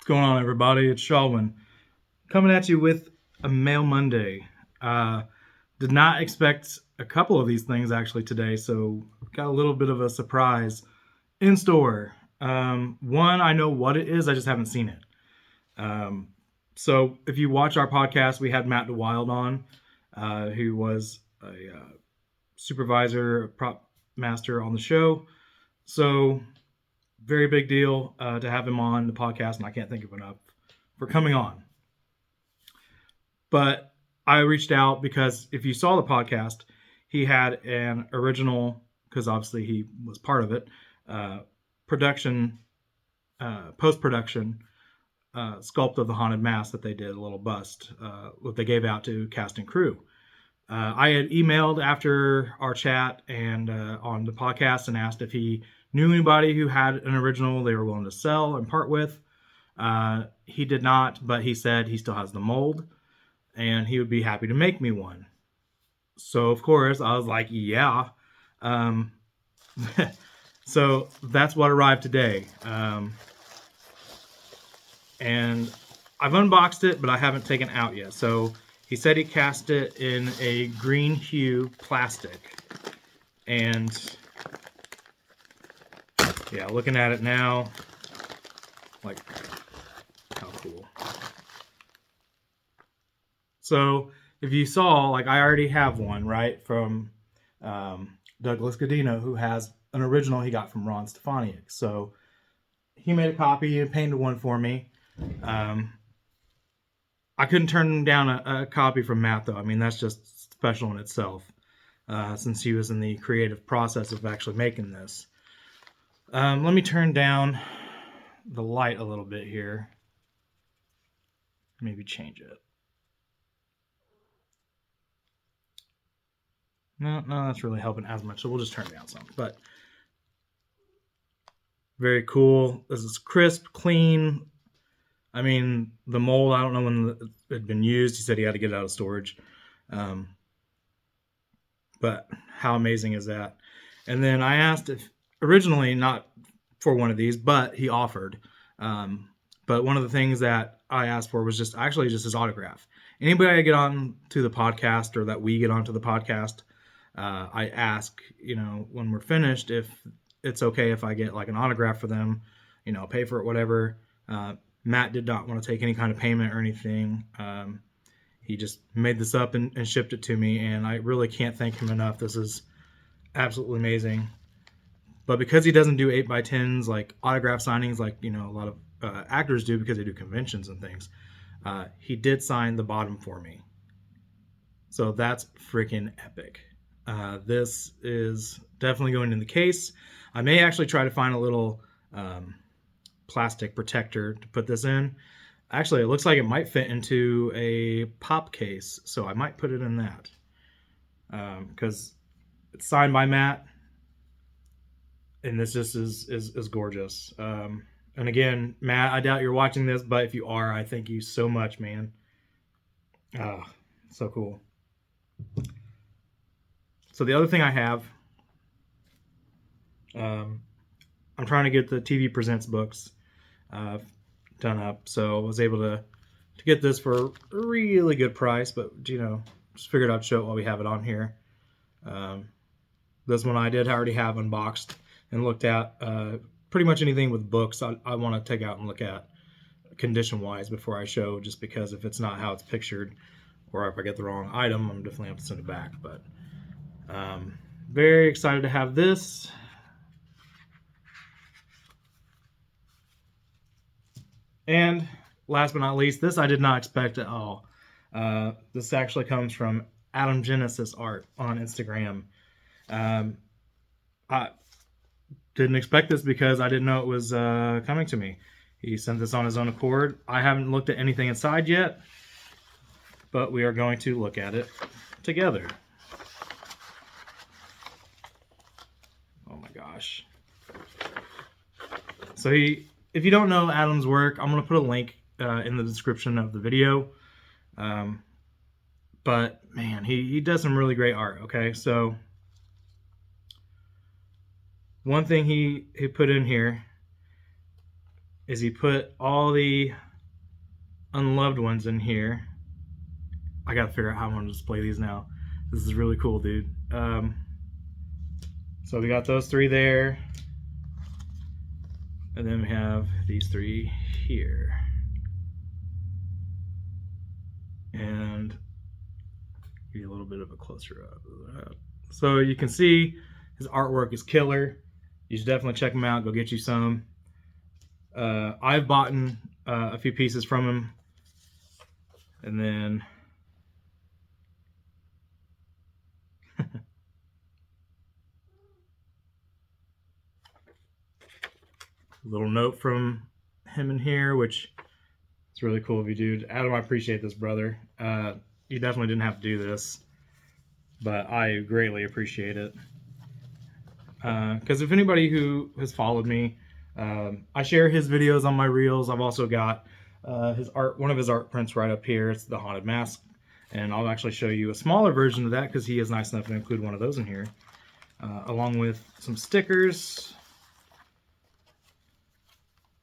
going on, everybody? It's Shalwin coming at you with a Mail Monday. Did not expect a couple of these things actually today, so got a little bit of a surprise in store. One, I know what it is, I just haven't seen it. So if you watch our podcast, we had Matt DeWilde on, who was a supervisor, prop master on the show. So very big deal to have him on the podcast, and I can't thank him enough for coming on. But I reached out because if you saw the podcast, he had an original, because obviously he was part of it, post-production sculpt of the Haunted Mask that they did, a little bust, what they gave out to cast and crew. I had emailed after our chat and on the podcast and asked if he knew anybody who had an original they were willing to sell and part with. He did not, but he said he still has the mold and he would be happy to make me one. So of course I was like, yeah. So that's what arrived today. And I've unboxed it, but I haven't taken it out yet. So he said he cast it in a green hue plastic. And yeah, looking at it now, like, how cool. So if you saw, like, I already have one, right, from Douglas Godino, who has an original he got from Ron Stefaniak. So he made a copy and painted one for me. I couldn't turn down a copy from Matt, though. I mean, that's just special in itself, since he was in the creative process of actually making this. Let me turn down the light a little bit here. Maybe change it. No, that's really helping as much, so we'll just turn it down some. But very cool. This is crisp, clean. I mean, the mold, I don't know when it had been used. He said he had to get it out of storage. But how amazing is that? And then I asked if, originally not for one of these, but he offered. But one of the things that I asked for was just his autograph. Anybody I get on to the podcast or that we get onto the podcast, I ask, when we're finished, if it's okay if I get like an autograph for them, pay for it, whatever. Matt did not want to take any kind of payment or anything. He just made this up and shipped it to me, and I really can't thank him enough. This is absolutely amazing. But because he doesn't do 8x10s, like autograph signings, like, a lot of actors do because they do conventions and things, he did sign the bottom for me. So that's freaking epic. This is definitely going in the case. I may actually try to find a little plastic protector to put this in. Actually, it looks like it might fit into a pop case, so I might put it in that. Because it's signed by Matt, and this just is gorgeous. And again, Matt, I doubt you're watching this, but if you are, I thank you so much, man. So cool. So the other thing I have, I'm trying to get the TV Presents books done up, so I was able to get this for a really good price, but just figured I'd show it while we have it on here. This one I did already have unboxed and looked at. Pretty much anything with books I want to take out and look at condition wise before I show, just because if it's not how it's pictured or if I get the wrong item, I'm definitely have to send it back. But very excited to have this. And last but not least, this I did not expect at all. This actually comes from Adam Genesis Art on Instagram. I didn't expect this because I didn't know it was coming to me. He sent this on his own accord. I haven't looked at anything inside yet, but we are going to look at it together. Oh my gosh. So if you don't know Adam's work, I'm going to put a link in the description of the video. But man, he does some really great art. Okay, so one thing he put in here is he put all the unloved ones in here. I gotta figure out how I'm gonna display these now. This is really cool, dude. So we got those 3 there, and then we have these 3 here. And give you a little bit of a closer up of that. So you can see his artwork is killer. You should definitely check him out. Go get you some. I've bought a few pieces from him, and then a little note from him in here, which is really cool of you, dude. Adam, I appreciate this, brother. You definitely didn't have to do this, but I greatly appreciate it. Because if anybody who has followed me, I share his videos on my reels. I've also got one of his art prints right up here. It's the Haunted Mask, and I'll actually show you a smaller version of that because he is nice enough to include one of those in here, along with some stickers,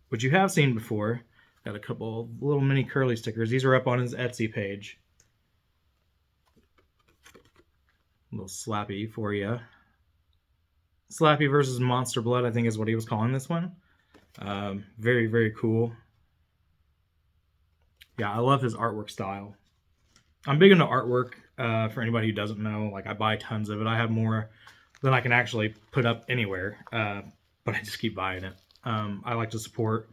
which you have seen before. Got a couple of little mini curly stickers. These are up on his Etsy page. A little Slappy for you. Slappy versus Monster Blood, I think is what he was calling this one. Very, very cool. Yeah, I love his artwork style. I'm big into artwork. For anybody who doesn't know, like, I buy tons of it. I have more than I can actually put up anywhere, but I just keep buying it. I like to support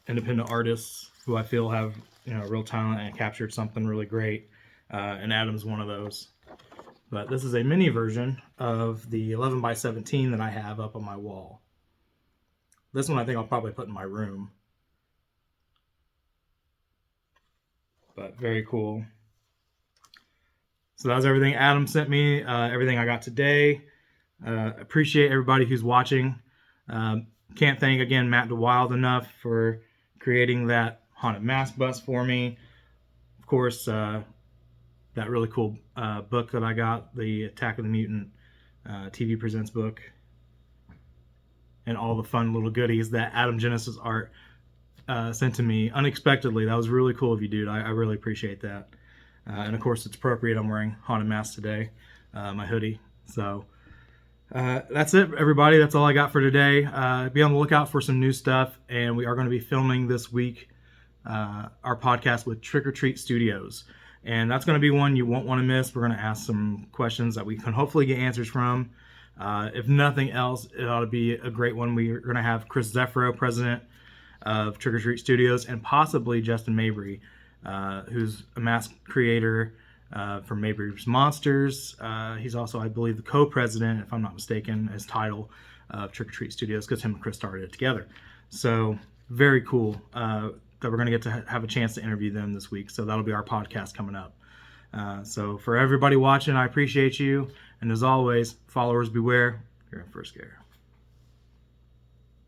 independent artists who I feel have real talent and captured something really great, and Adam's one of those. But this is a mini version of the 11 by 17 that I have up on my wall. This one I think I'll probably put in my room. But very cool. So that was everything Adam sent me, everything I got today. Appreciate everybody who's watching. Can't thank, again, Matt DeWilde enough for creating that Haunted Mask bust for me. Of course, that really cool book that I got, the Attack of the Mutant TV Presents book, and all the fun little goodies that Adam Genesis Art sent to me unexpectedly. That was really cool of you, dude. I really appreciate that. And of course, it's appropriate. I'm wearing Haunted Mask today, my hoodie. So that's it, everybody. That's all I got for today. Be on the lookout for some new stuff, and we are going to be filming this week our podcast with Trick or Treat Studios. And that's going to be one you won't want to miss. We're going to ask some questions that we can hopefully get answers from. If nothing else, it ought to be a great one. We're going to have Chris Zeffiro, president of Trick or Treat Studios, and possibly Justin Mabry, who's a mask creator from Mabry's Monsters. He's also, I believe, the co-president, if I'm not mistaken, his title of Trick or Treat Studios, because him and Chris started it together. So very cool. That we're going to get to have a chance to interview them this week. So that'll be our podcast coming up. So for everybody watching, I appreciate you. And as always, followers beware. You're in for a scare.